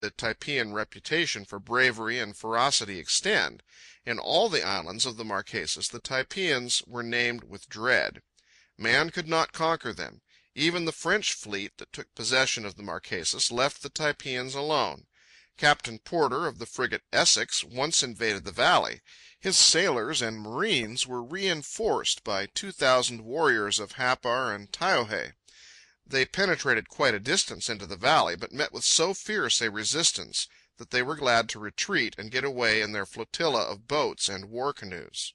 the Typean reputation for bravery and ferocity extend. In all the islands of the Marquesas the Typeans were named with dread. Man could not conquer them. Even the French fleet that took possession of the Marquesas left the Typeans alone. Captain Porter of the frigate Essex once invaded the valley. His sailors and marines were reinforced by 2,000 warriors of Happar and Taiohae. They penetrated quite a distance into the valley, but met with so fierce a resistance that they were glad to retreat and get away in their flotilla of boats and war canoes.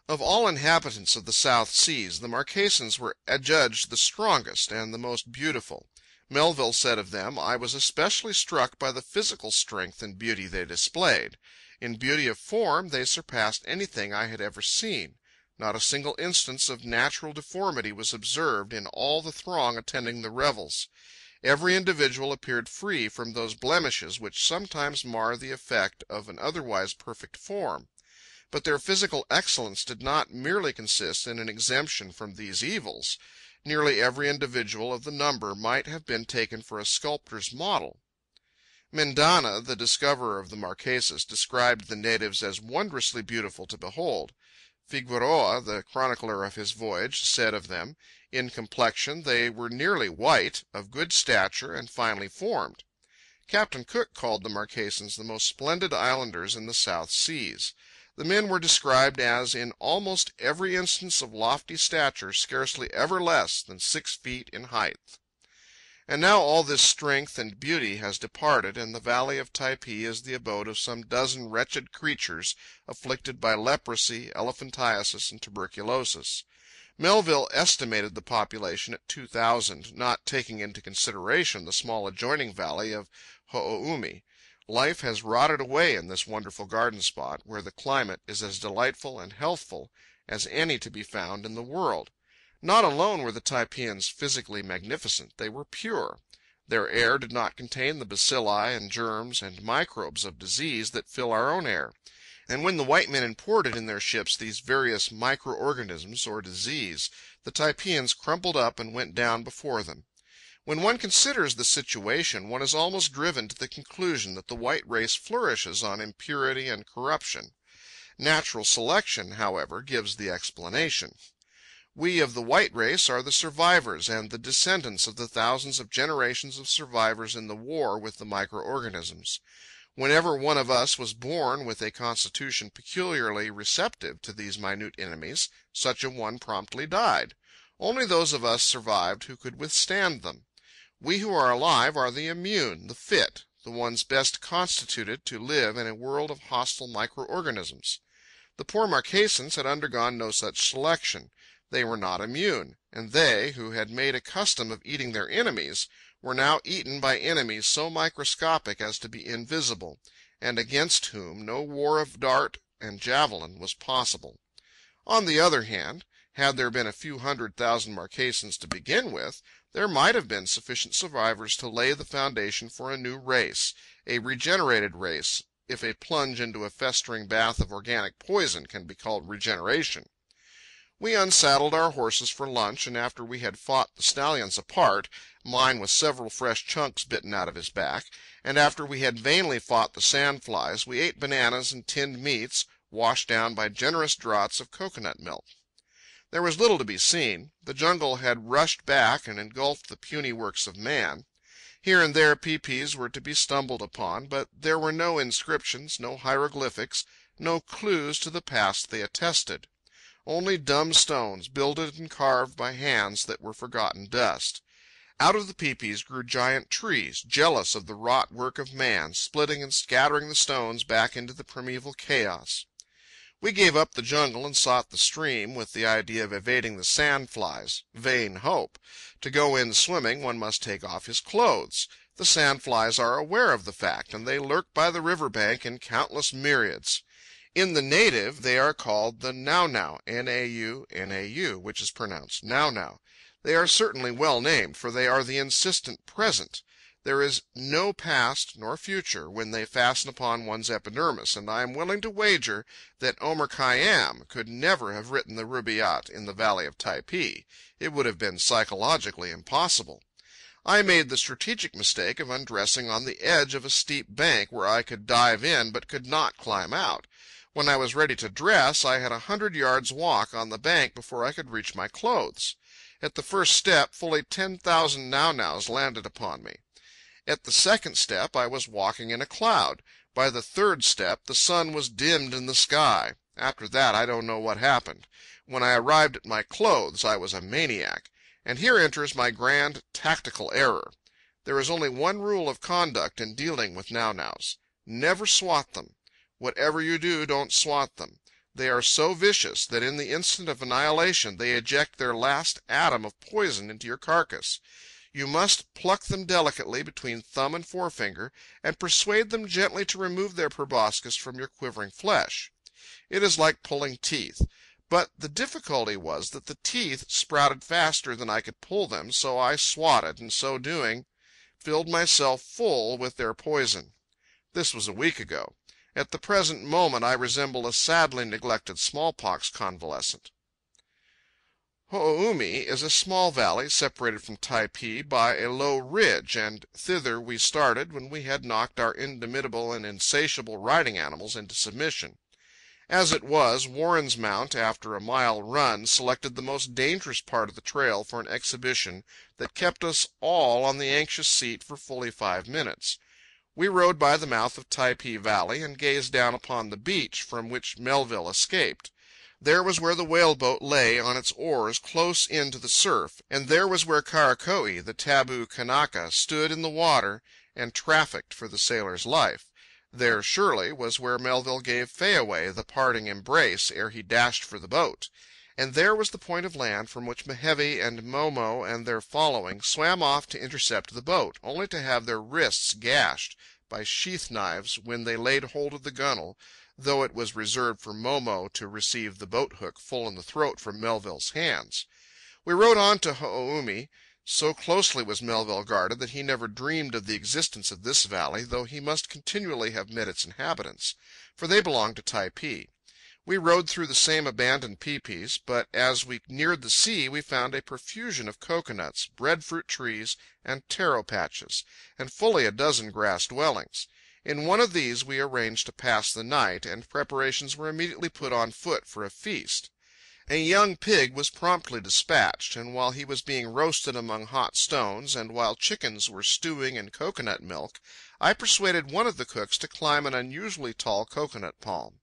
Of all inhabitants of the South Seas, the Marquesans were adjudged the strongest and the most beautiful. Melville said of them, "I was especially struck by the physical strength and beauty they displayed. In beauty of form they surpassed anything I had ever seen. Not a single instance of natural deformity was observed in all the throng attending the revels. Every individual appeared free from those blemishes which sometimes mar the effect of an otherwise perfect form. But their physical excellence did not merely consist in an exemption from these evils. Nearly every individual of the number might have been taken for a sculptor's model." Mendana, the discoverer of the Marquesas, described the natives as wondrously beautiful to behold. Figueroa, the chronicler of his voyage, said of them, "In complexion they were nearly white, of good stature, and finely formed." Captain Cook called the Marquesans the most splendid islanders in the South Seas. The men were described as in almost every instance of lofty stature, scarcely ever less than 6 feet in height. And now all this strength and beauty has departed, and the valley of Typee is the abode of some dozen wretched creatures afflicted by leprosy, elephantiasis, and tuberculosis. Melville estimated the population at 2,000, not taking into consideration the small adjoining valley of Ho-o-umi. Life has rotted away in this wonderful garden spot, where the climate is as delightful and healthful as any to be found in the world. Not alone were the Typeans physically magnificent, they were pure. Their air did not contain the bacilli and germs and microbes of disease that fill our own air. And when the white men imported in their ships these various microorganisms or disease, the Typeans crumpled up and went down before them. When one considers the situation, one is almost driven to the conclusion that the white race flourishes on impurity and corruption. Natural selection, however, gives the explanation. We of the white race are the survivors and the descendants of the thousands of generations of survivors in the war with the microorganisms. Whenever one of us was born with a constitution peculiarly receptive to these minute enemies, such a one promptly died. Only those of us survived who could withstand them. We who are alive are the immune, the fit, the ones best constituted to live in a world of hostile microorganisms. The poor Marquesans had undergone no such selection. They were not immune, and they, who had made a custom of eating their enemies, were now eaten by enemies so microscopic as to be invisible, and against whom no war of dart and javelin was possible. On the other hand, had there been a few 100,000 Marquesans to begin with, there might have been sufficient survivors to lay the foundation for a new race, a regenerated race, if a plunge into a festering bath of organic poison can be called regeneration. We unsaddled our horses for lunch, and after we had fought the stallions apart, mine with several fresh chunks bitten out of his back, and after we had vainly fought the sand flies, we ate bananas and tinned meats, washed down by generous draughts of cocoanut milk. There was little to be seen. The jungle had rushed back and engulfed the puny works of man. Here and there peepees were to be stumbled upon, but there were no inscriptions, no hieroglyphics, no clues to the past they attested. Only dumb stones, builded and carved by hands that were forgotten dust. Out of the peepees grew giant trees, jealous of the wrought work of man, splitting and scattering the stones back into the primeval chaos. We gave up the jungle and sought the stream with the idea of evading the sand flies. Vain hope! To go in swimming, one must take off his clothes. The sand flies are aware of the fact, and they lurk by the river bank in countless myriads. In the native they are called the nau-nau, N-A-U, which is pronounced now-now. They are certainly well named, for they are the insistent present. There is no past nor future when they fasten upon one's epidermis, and I am willing to wager that Omar Khayyam could never have written the Rubaiyat in the valley of Typee. It would have been psychologically impossible. I made the strategic mistake of undressing on the edge of a steep bank where I could dive in but could not climb out. When I was ready to dress, I had 100 yards walk on the bank before I could reach my clothes. At the first step, fully 10,000 now-nows landed upon me. At the second step, I was walking in a cloud. By the third step, the sun was dimmed in the sky. After that, I don't know what happened. When I arrived at my clothes, I was a maniac. And here enters my grand tactical error. There is only one rule of conduct in dealing with now-nows. Never swat them. Whatever you do, don't swat them. They are so vicious that in the instant of annihilation they eject their last atom of poison into your carcass. You must pluck them delicately between thumb and forefinger, and persuade them gently to remove their proboscis from your quivering flesh. It is like pulling teeth. But the difficulty was that the teeth sprouted faster than I could pull them, so I swatted, and so doing, filled myself full with their poison. This was a week ago. At the present moment I resemble a sadly neglected smallpox convalescent. Ho-o-umi is a small valley separated from Typee by a low ridge, and thither we started when we had knocked our indomitable and insatiable riding animals into submission. As it was, Warren's mount, after a mile run, selected the most dangerous part of the trail for an exhibition that kept us all on the anxious seat for fully 5 minutes. We rode by the mouth of Typee Valley and gazed down upon the beach from which Melville escaped. There was where the whaleboat lay on its oars close in to the surf, and there was where Karakoe, the taboo Kanaka, stood in the water and trafficked for the sailor's life. There, surely, was where Melville gave Fayaway the parting embrace ere he dashed for the boat. And there was the point of land from which Mehevi and Momo and their following swam off to intercept the boat, only to have their wrists gashed by sheath knives when they laid hold of the gunwale, though it was reserved for Momo to receive the boat hook full in the throat from Melville's hands. We rode on to Ho-o-umi. So closely was Melville guarded that he never dreamed of the existence of this valley, though he must continually have met its inhabitants, for they belonged to Typee. We rode through the same abandoned peepees, but as we neared the sea we found a profusion of coconuts, breadfruit trees, and taro patches, and fully a dozen grass dwellings. In one of these we arranged to pass the night, and preparations were immediately put on foot for a feast. A young pig was promptly dispatched, and while he was being roasted among hot stones, and while chickens were stewing in coconut milk, I persuaded one of the cooks to climb an unusually tall coconut palm.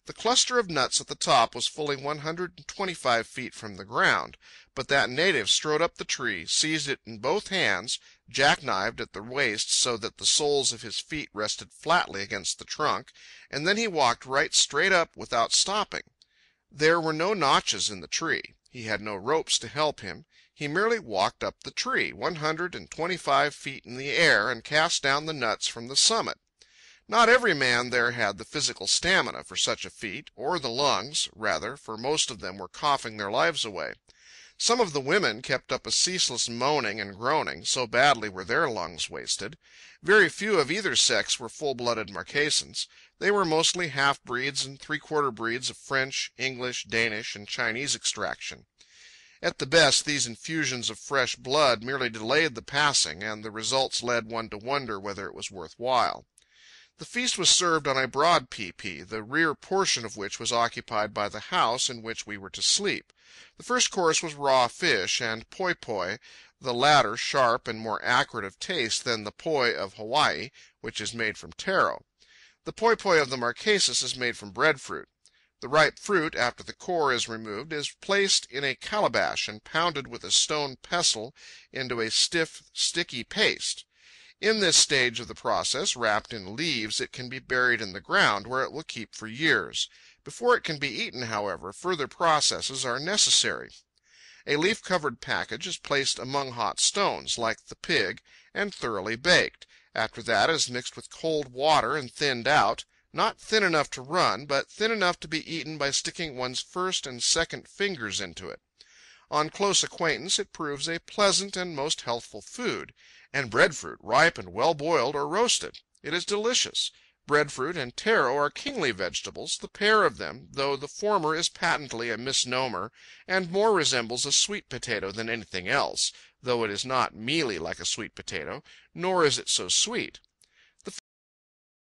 The cluster of nuts at the top was fully 125 feet from the ground, but that native strode up the tree, seized it in both hands, jackknived at the waist so that the soles of his feet rested flatly against the trunk, and then he walked right straight up without stopping. There were no notches in the tree. He had no ropes to help him. He merely walked up the tree, 125 feet in the air, and cast down the nuts from the summit. Not every man there had the physical stamina for such a feat, or the lungs, rather, for most of them were coughing their lives away. Some of the women kept up a ceaseless moaning and groaning, so badly were their lungs wasted. Very few of either sex were full-blooded Marquesans. They were mostly half-breeds and three-quarter breeds of French, English, Danish, and Chinese extraction. At the best, these infusions of fresh blood merely delayed the passing, and the results led one to wonder whether it was worth while. The feast was served on a broad pae, the rear portion of which was occupied by the house in which we were to sleep. The first course was raw fish and poi, the latter sharp and more acrid of taste than the poi of Hawaii, which is made from taro. The poi of the Marquesas is made from breadfruit. The ripe fruit, after the core is removed, is placed in a calabash and pounded with a stone pestle into a stiff, sticky paste. In this stage of the process, wrapped in leaves, it can be buried in the ground, where it will keep for years. Before it can be eaten, however, further processes are necessary. A leaf-covered package is placed among hot stones, like the pig, and thoroughly baked. After that it is mixed with cold water and thinned out, not thin enough to run, but thin enough to be eaten by sticking one's first and second fingers into it. On close acquaintance it proves a pleasant and most healthful food. And breadfruit, ripe and well boiled or roasted. It is delicious. Breadfruit and taro are kingly vegetables, the pair of them, though the former is patently a misnomer and more resembles a sweet potato than anything else, though it is not mealy like a sweet potato, nor is it so sweet.